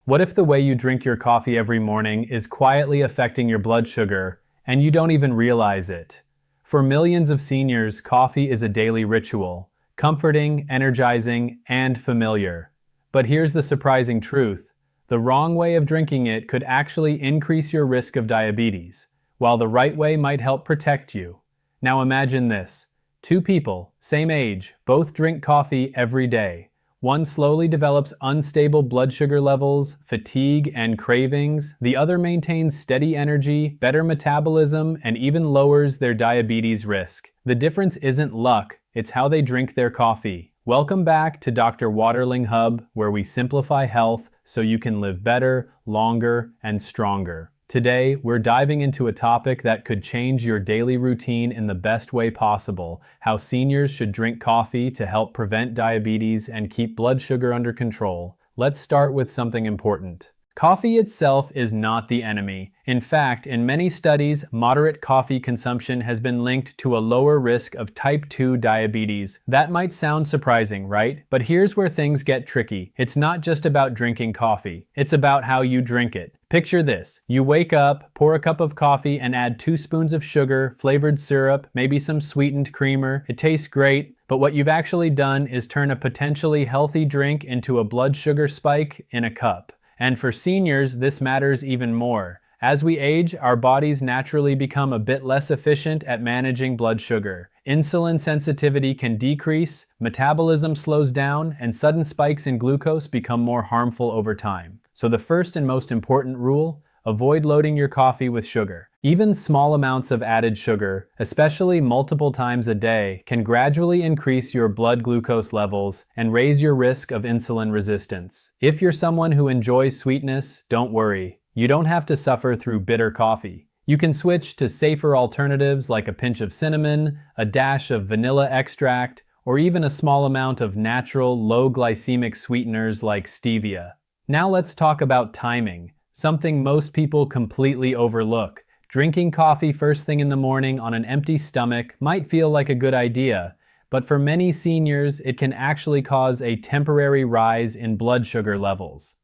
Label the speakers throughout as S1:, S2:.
S1: What if the way you drink your coffee every morning is quietly affecting your blood sugar and you don't even realize it? For millions of seniors, coffee is a daily ritual, comforting, energizing, and familiar. But here's the surprising truth. The wrong way of drinking it could actually increase your risk of diabetes, while the right way might help protect you. Now imagine this. Two people, same age, both drink coffee every day. One slowly develops unstable blood sugar levels, fatigue, and cravings. The other maintains steady energy, better metabolism, and even lowers their diabetes risk. The difference isn't luck, it's how they drink their coffee. Welcome back to Dr. Waterling Hub, where we simplify health so you can live better, longer, and stronger. Today, we're diving into a topic that could change your daily routine in the best way possible: how seniors should drink coffee to help prevent diabetes and keep blood sugar under control. Let's start with something important. Coffee itself is not the enemy. In fact, in many studies, moderate coffee consumption has been linked to a lower risk of type 2 diabetes. That might sound surprising, right? But here's where things get tricky. It's not just about drinking coffee. It's about how you drink it. Picture this. You wake up, pour a cup of coffee, and add 2 spoons of sugar, flavored syrup, maybe some sweetened creamer. It tastes great, but what you've actually done is turn a potentially healthy drink into a blood sugar spike in a cup. And for seniors, this matters even more. As we age, our bodies naturally become a bit less efficient at managing blood sugar. Insulin sensitivity can decrease, metabolism slows down, and sudden spikes in glucose become more harmful over time. So the first and most important rule: avoid loading your coffee with sugar. Even small amounts of added sugar, especially multiple times a day, can gradually increase your blood glucose levels and raise your risk of insulin resistance. If you're someone who enjoys sweetness, don't worry. You don't have to suffer through bitter coffee. You can switch to safer alternatives like a pinch of cinnamon, a dash of vanilla extract, or even a small amount of natural, low glycemic sweeteners like stevia. Now let's talk about timing, something most people completely overlook. Drinking coffee first thing in the morning on an empty stomach might feel like a good idea, but for many seniors, it can actually cause a temporary rise in blood sugar levels.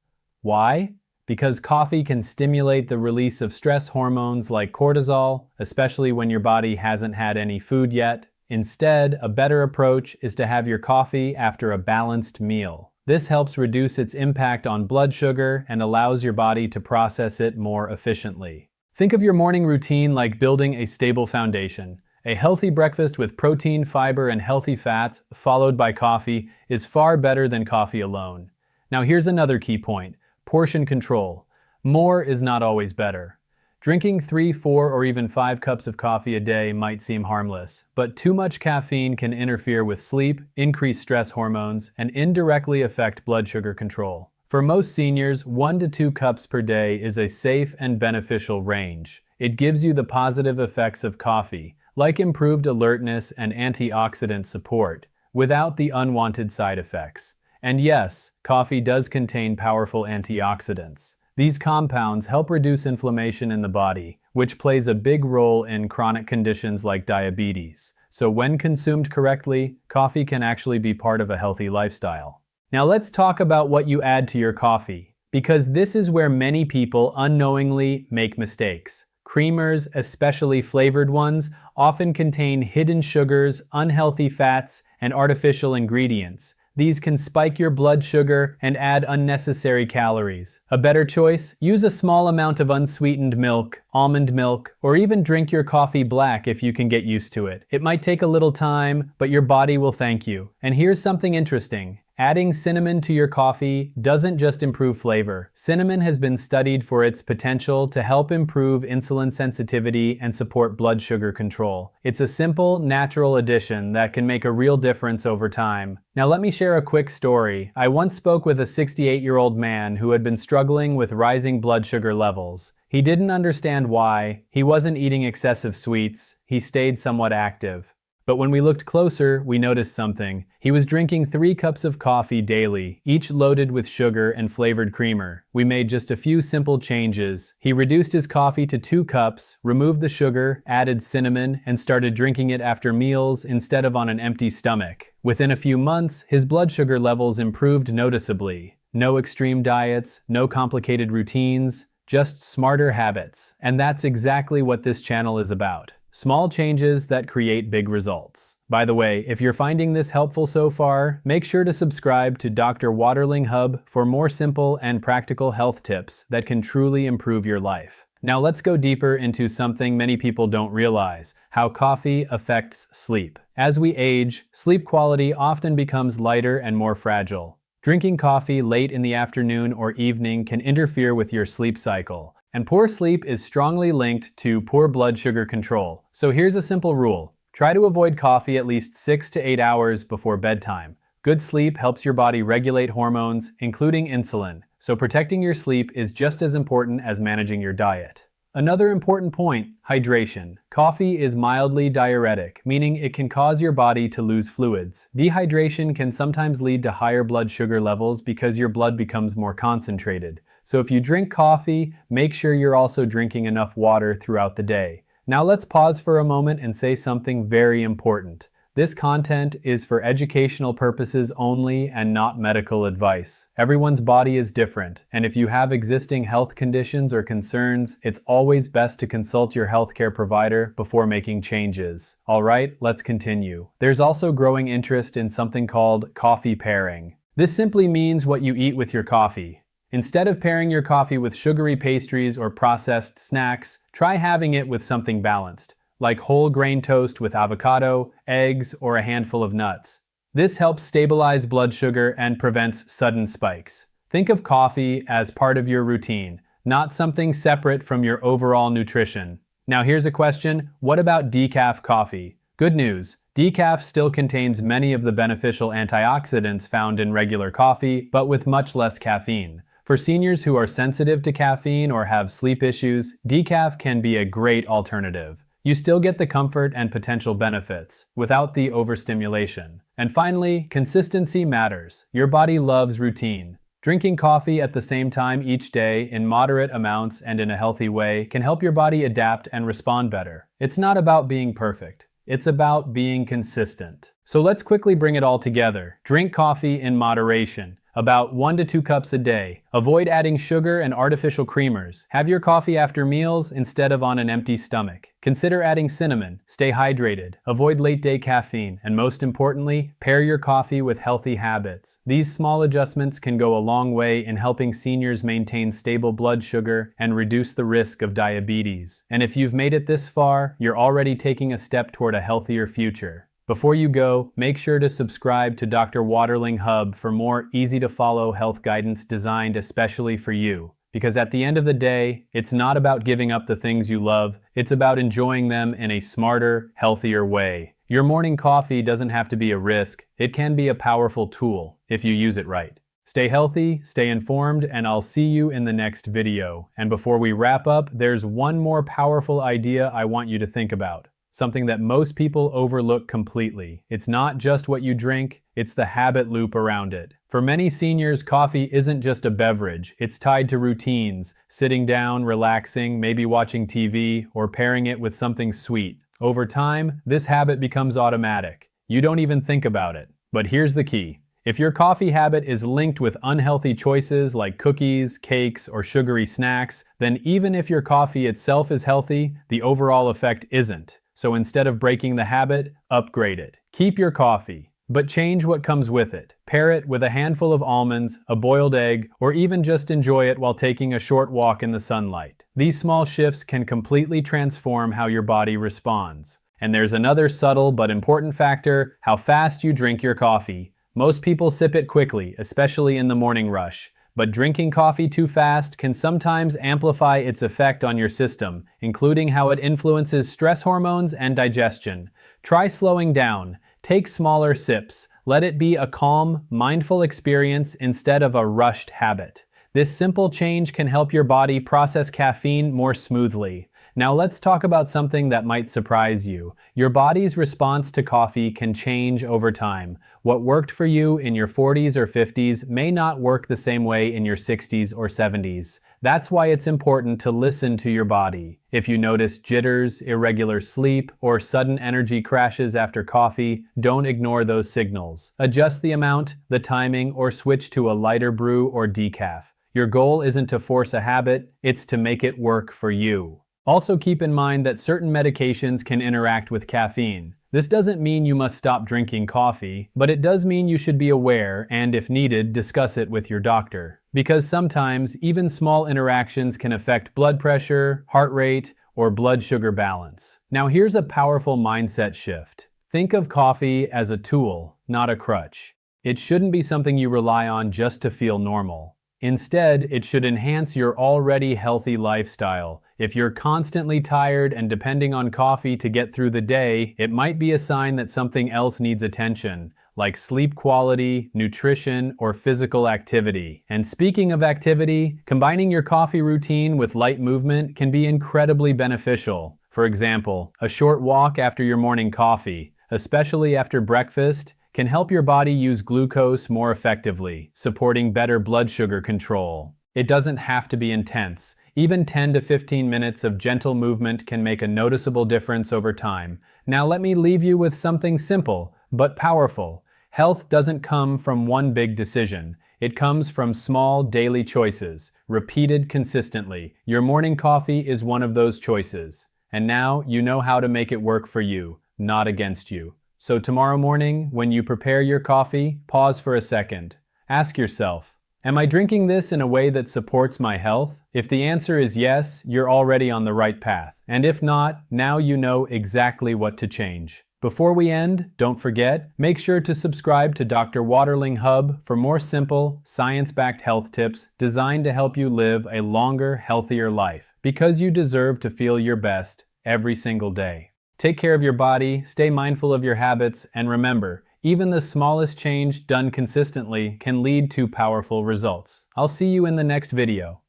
S1: Why? Because coffee can stimulate the release of stress hormones like cortisol, especially when your body hasn't had any food yet. Instead, a better approach is to have your coffee after a balanced meal. This helps reduce its impact on blood sugar and allows your body to process it more efficiently. Think of your morning routine like building a stable foundation. A healthy breakfast with protein, fiber, and healthy fats, followed by coffee, is far better than coffee alone. Now here's another key point: portion control. More is not always better. Drinking 3, 4, or even 5 cups of coffee a day might seem harmless, but too much caffeine can interfere with sleep, increase stress hormones, and indirectly affect blood sugar control. For most seniors, 1 to 2 cups per day is a safe and beneficial range. It gives you the positive effects of coffee, like improved alertness and antioxidant support, without the unwanted side effects. And yes, coffee does contain powerful antioxidants. These compounds help reduce inflammation in the body, which plays a big role in chronic conditions like diabetes. So when consumed correctly, coffee can actually be part of a healthy lifestyle. Now let's talk about what you add to your coffee, because this is where many people unknowingly make mistakes. Creamers, especially flavored ones, often contain hidden sugars, unhealthy fats, and artificial ingredients. These can spike your blood sugar and add unnecessary calories. A better choice? Use a small amount of unsweetened milk, almond milk, or even drink your coffee black if you can get used to it. It might take a little time, but your body will thank you. And here's something interesting. Adding cinnamon to your coffee doesn't just improve flavor. Cinnamon has been studied for its potential to help improve insulin sensitivity and support blood sugar control. It's a simple, natural addition that can make a real difference over time. Now let me share a quick story. I once spoke with a 68-year-old man who had been struggling with rising blood sugar levels. He didn't understand why. He wasn't eating excessive sweets. He stayed somewhat active. But when we looked closer, we noticed something. He was drinking 3 cups of coffee daily, each loaded with sugar and flavored creamer. We made just a few simple changes. He reduced his coffee to 2 cups, removed the sugar, added cinnamon, and started drinking it after meals instead of on an empty stomach. Within a few months, his blood sugar levels improved noticeably. No extreme diets, no complicated routines, just smarter habits. And that's exactly what this channel is about. Small changes that create big results. By the way, if you're finding this helpful so far, make sure to subscribe to Dr. Waterling Hub for more simple and practical health tips that can truly improve your life. Now let's go deeper into something many people don't realize: how coffee affects sleep. As we age, sleep quality often becomes lighter and more fragile. Drinking coffee late in the afternoon or evening can interfere with your sleep cycle, and poor sleep is strongly linked to poor blood sugar control. So here's a simple rule: try to avoid coffee at least 6 to 8 hours before bedtime. Good sleep helps your body regulate hormones, including insulin, so protecting your sleep is just as important as managing your diet. Another important point: hydration. Coffee is mildly diuretic, meaning it can cause your body to lose fluids. Dehydration can sometimes lead to higher blood sugar levels because your blood becomes more concentrated. So if you drink coffee, make sure you're also drinking enough water throughout the day. Now let's pause for a moment and say something very important. This content is for educational purposes only and not medical advice. Everyone's body is different, and if you have existing health conditions or concerns, it's always best to consult your healthcare provider before making changes. Alright, let's continue. There's also growing interest in something called coffee pairing. This simply means what you eat with your coffee. Instead of pairing your coffee with sugary pastries or processed snacks, try having it with something balanced, like whole grain toast with avocado, eggs, or a handful of nuts. This helps stabilize blood sugar and prevents sudden spikes. Think of coffee as part of your routine, not something separate from your overall nutrition. Now here's a question: what about decaf coffee? Good news, decaf still contains many of the beneficial antioxidants found in regular coffee, but with much less caffeine. For seniors who are sensitive to caffeine or have sleep issues, decaf can be a great alternative. You still get the comfort and potential benefits, without the overstimulation. And finally, consistency matters. Your body loves routine. Drinking coffee at the same time each day in moderate amounts and in a healthy way can help your body adapt and respond better. It's not about being perfect. It's about being consistent. So let's quickly bring it all together. Drink coffee in moderation, about 1 to 2 cups a day. Avoid adding sugar and artificial creamers. Have your coffee after meals instead of on an empty stomach. Consider adding cinnamon. Stay hydrated. Avoid late-day caffeine. And most importantly, pair your coffee with healthy habits. These small adjustments can go a long way in helping seniors maintain stable blood sugar and reduce the risk of diabetes. And if you've made it this far, you're already taking a step toward a healthier future. Before you go, make sure to subscribe to Dr. Waterling Hub for more easy-to-follow health guidance designed especially for you. Because at the end of the day, it's not about giving up the things you love, it's about enjoying them in a smarter, healthier way. Your morning coffee doesn't have to be a risk, it can be a powerful tool if you use it right. Stay healthy, stay informed, and I'll see you in the next video. And before we wrap up, there's one more powerful idea I want you to think about. Something that most people overlook completely. It's not just what you drink, it's the habit loop around it. For many seniors, coffee isn't just a beverage. It's tied to routines, sitting down, relaxing, maybe watching TV, or pairing it with something sweet. Over time, this habit becomes automatic. You don't even think about it. But here's the key. If your coffee habit is linked with unhealthy choices like cookies, cakes, or sugary snacks, then even if your coffee itself is healthy, the overall effect isn't. So instead of breaking the habit, upgrade it. Keep your coffee, but change what comes with it. Pair it with a handful of almonds, a boiled egg, or even just enjoy it while taking a short walk in the sunlight. These small shifts can completely transform how your body responds. And there's another subtle but important factor: how fast you drink your coffee. Most people sip it quickly, especially in the morning rush. But drinking coffee too fast can sometimes amplify its effect on your system, including how it influences stress hormones and digestion. Try slowing down. Take smaller sips. Let it be a calm, mindful experience instead of a rushed habit. This simple change can help your body process caffeine more smoothly. Now let's talk about something that might surprise you. Your body's response to coffee can change over time. What worked for you in your 40s or 50s may not work the same way in your 60s or 70s. That's why it's important to listen to your body. If you notice jitters, irregular sleep, or sudden energy crashes after coffee, don't ignore those signals. Adjust the amount, the timing, or switch to a lighter brew or decaf. Your goal isn't to force a habit, it's to make it work for you. Also keep in mind that certain medications can interact with caffeine. This doesn't mean you must stop drinking coffee, but it does mean you should be aware and, if needed, discuss it with your doctor. Because sometimes, even small interactions can affect blood pressure, heart rate, or blood sugar balance. Now here's a powerful mindset shift. Think of coffee as a tool, not a crutch. It shouldn't be something you rely on just to feel normal. Instead, it should enhance your already healthy lifestyle. If you're constantly tired and depending on coffee to get through the day, it might be a sign that something else needs attention, like sleep quality, nutrition, or physical activity. And speaking of activity, combining your coffee routine with light movement can be incredibly beneficial. For example, a short walk after your morning coffee, especially after breakfast, can help your body use glucose more effectively, supporting better blood sugar control. It doesn't have to be intense. Even 10 to 15 minutes of gentle movement can make a noticeable difference over time. Now let me leave you with something simple, but powerful. Health doesn't come from one big decision. It comes from small daily choices, repeated consistently. Your morning coffee is one of those choices. And now you know how to make it work for you, not against you. So tomorrow morning, when you prepare your coffee, pause for a second. Ask yourself, am I drinking this in a way that supports my health? If the answer is yes, you're already on the right path. And if not, now you know exactly what to change. Before we end, don't forget, make sure to subscribe to Dr. Waterling Hub for more simple, science-backed health tips designed to help you live a longer, healthier life. Because you deserve to feel your best every single day. Take care of your body, stay mindful of your habits, and remember, even the smallest change done consistently can lead to powerful results. I'll see you in the next video.